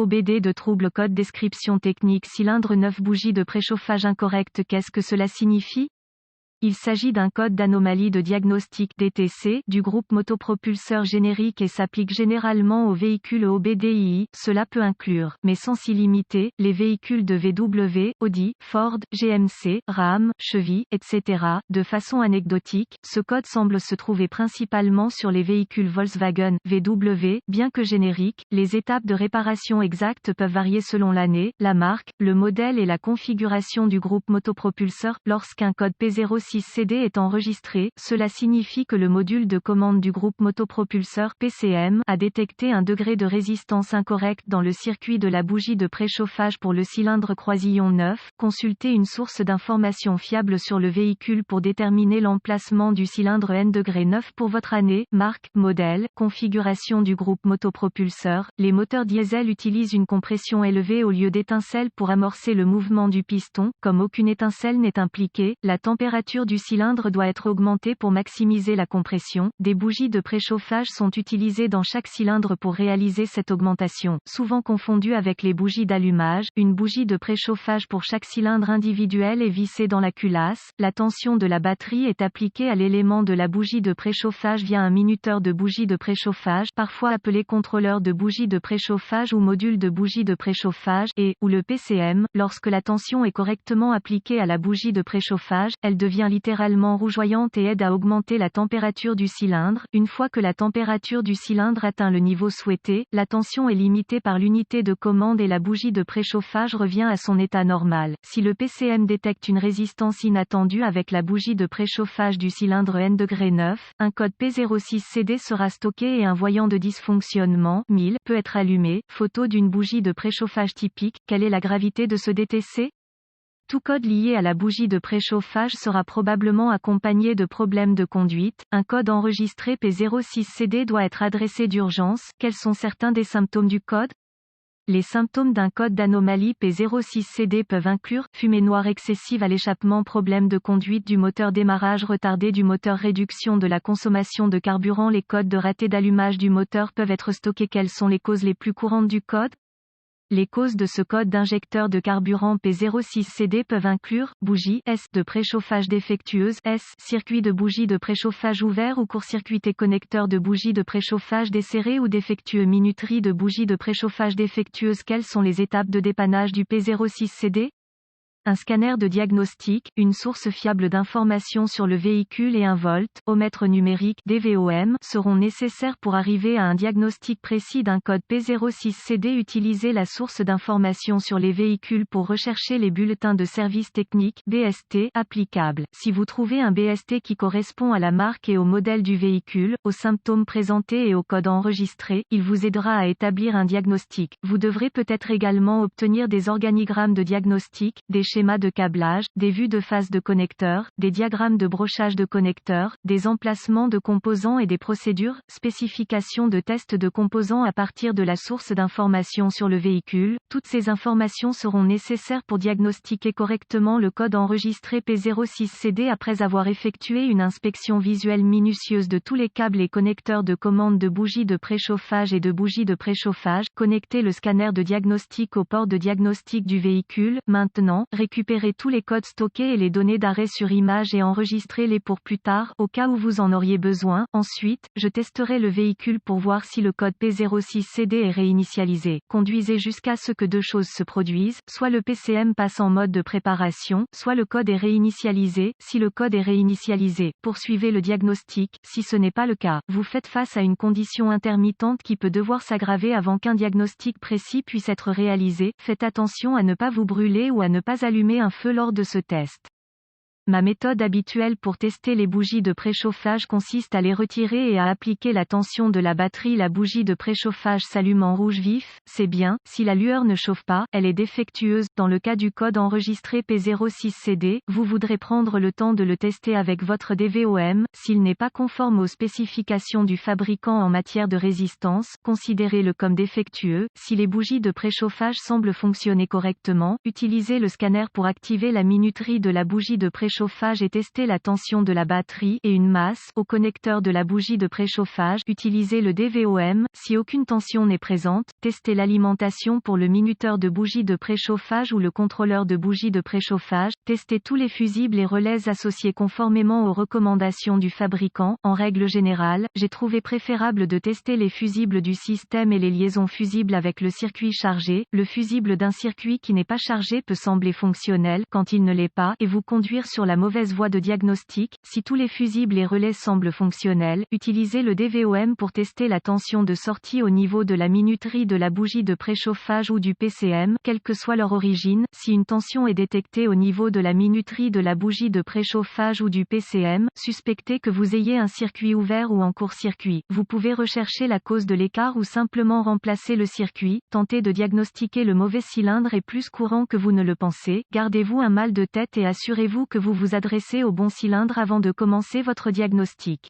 OBD de trouble code description technique cylindre 9 bougie de préchauffage incorrecte. Qu'est-ce que cela signifie? Il s'agit d'un code d'anomalie de diagnostic DTC du groupe motopropulseur générique et s'applique généralement aux véhicules OBDII. Cela peut inclure, mais sans s'y limiter, les véhicules de VW, Audi, Ford, GMC, Ram, Chevy, etc. De façon anecdotique, ce code semble se trouver principalement sur les véhicules Volkswagen, VW, bien que génériques. Les étapes de réparation exactes peuvent varier selon l'année, la marque, le modèle et la configuration du groupe motopropulseur. Lorsqu'un code P06CD est enregistré, cela signifie que le module de commande du groupe motopropulseur PCM a détecté un degré de résistance incorrect dans le circuit de la bougie de préchauffage pour le cylindre croisillon 9. Consultez une source d'information fiable sur le véhicule pour déterminer l'emplacement du cylindre N-9 pour votre année, marque, modèle, configuration du groupe motopropulseur. Les moteurs diesel utilisent une compression élevée au lieu d'étincelles pour amorcer le mouvement du piston. Comme aucune étincelle n'est impliquée, la température du cylindre doit être augmentée pour maximiser la compression. Des bougies de préchauffage sont utilisées dans chaque cylindre pour réaliser cette augmentation. Souvent confondues avec les bougies d'allumage, une bougie de préchauffage pour chaque cylindre individuel est vissée dans la culasse. La tension de la batterie est appliquée à l'élément de la bougie de préchauffage via un minuteur de bougie de préchauffage, parfois appelé contrôleur de bougie de préchauffage ou module de bougie de préchauffage, et, ou le PCM. Lorsque la tension est correctement appliquée à la bougie de préchauffage, elle devient littéralement rougeoyante et aide à augmenter la température du cylindre. Une fois que la température du cylindre atteint le niveau souhaité, la tension est limitée par l'unité de commande et la bougie de préchauffage revient à son état normal. Si le PCM détecte une résistance inattendue avec la bougie de préchauffage du cylindre N-9, un code P06CD sera stocké et un voyant de dysfonctionnement 1000 peut être allumé. Photo d'une bougie de préchauffage typique. Quelle est la gravité de ce DTC? Tout code lié à la bougie de préchauffage sera probablement accompagné de problèmes de conduite. Un code enregistré P06CD doit être adressé d'urgence. Quels sont certains des symptômes du code? Les symptômes d'un code d'anomalie P06CD peuvent inclure fumée noire excessive à l'échappement, problème de conduite du moteur, démarrage retardé du moteur, réduction de la consommation de carburant. Les codes de raté d'allumage du moteur peuvent être stockés. Quelles sont les causes les plus courantes du code? Les causes de ce code d'injecteur de carburant P06CD peuvent inclure bougie S de préchauffage défectueuse S, circuit de bougie de préchauffage ouvert ou court-circuité, connecteur de bougie de préchauffage desserré ou défectueux, minuterie de bougie de préchauffage défectueuse. Quelles sont les étapes de dépannage du P06CD? Un scanner de diagnostic, une source fiable d'informations sur le véhicule et un voltmètre numérique DVOM seront nécessaires pour arriver à un diagnostic précis d'un code P06CD. Utilisez la source d'informations sur les véhicules pour rechercher les bulletins de service technique BST applicables. Si vous trouvez un BST qui correspond à la marque et au modèle du véhicule, aux symptômes présentés et au code enregistré, il vous aidera à établir un diagnostic. Vous devrez peut-être également obtenir des organigrammes de diagnostic, des schémas de câblage, des vues de phase de connecteurs, des diagrammes de brochage de connecteurs, des emplacements de composants et des procédures, spécifications de tests de composants à partir de la source d'information sur le véhicule. Toutes ces informations seront nécessaires pour diagnostiquer correctement le code enregistré P06CD. Après avoir effectué une inspection visuelle minutieuse de tous les câbles et connecteurs de commande de bougies de préchauffage et de bougies de préchauffage, connectez le scanner de diagnostic au port de diagnostic du véhicule. Maintenant, récupérez tous les codes stockés et les données d'arrêt sur image et enregistrez-les pour plus tard, au cas où vous en auriez besoin. Ensuite, je testerai le véhicule pour voir si le code P06CD est réinitialisé. Conduisez jusqu'à ce que deux choses se produisent, soit le PCM passe en mode de préparation, soit le code est réinitialisé. Si le code est réinitialisé, poursuivez le diagnostic. Si ce n'est pas le cas, vous faites face à une condition intermittente qui peut devoir s'aggraver avant qu'un diagnostic précis puisse être réalisé. Faites attention à ne pas vous brûler ou à ne pas allumer un feu lors de ce test. Ma méthode habituelle pour tester les bougies de préchauffage consiste à les retirer et à appliquer la tension de la batterie. La bougie de préchauffage s'allume en rouge vif, c'est bien. Si la lueur ne chauffe pas, elle est défectueuse. Dans le cas du code enregistré P06CD, vous voudrez prendre le temps de le tester avec votre DVOM. S'il n'est pas conforme aux spécifications du fabricant en matière de résistance, considérez-le comme défectueux. Si les bougies de préchauffage semblent fonctionner correctement, utilisez le scanner pour activer la minuterie de la bougie de préchauffage préchauffage et tester la tension de la batterie et une masse au connecteur de la bougie de préchauffage. Utilisez le DVOM. Si aucune tension n'est présente, testez l'alimentation pour le minuteur de bougie de préchauffage ou le contrôleur de bougie de préchauffage. Testez tous les fusibles et relais associés conformément aux recommandations du fabricant. En règle générale, j'ai trouvé préférable de tester les fusibles du système et les liaisons fusibles avec le circuit chargé. Le fusible d'un circuit qui n'est pas chargé peut sembler fonctionnel quand il ne l'est pas et vous conduire sur la mauvaise voie de diagnostic. Si tous les fusibles et relais semblent fonctionnels, utilisez le DVOM pour tester la tension de sortie au niveau de la minuterie de la bougie de préchauffage ou du PCM, quelle que soit leur origine. Si une tension est détectée au niveau de la minuterie de la bougie de préchauffage ou du PCM, suspectez que vous ayez un circuit ouvert ou en court-circuit. Vous pouvez rechercher la cause de l'écart ou simplement remplacer le circuit. Tenter de diagnostiquer le mauvais cylindre est plus courant que vous ne le pensez. Gardez-vous un mal de tête et assurez-vous que vous vous adressez au bon cylindre avant de commencer votre diagnostic.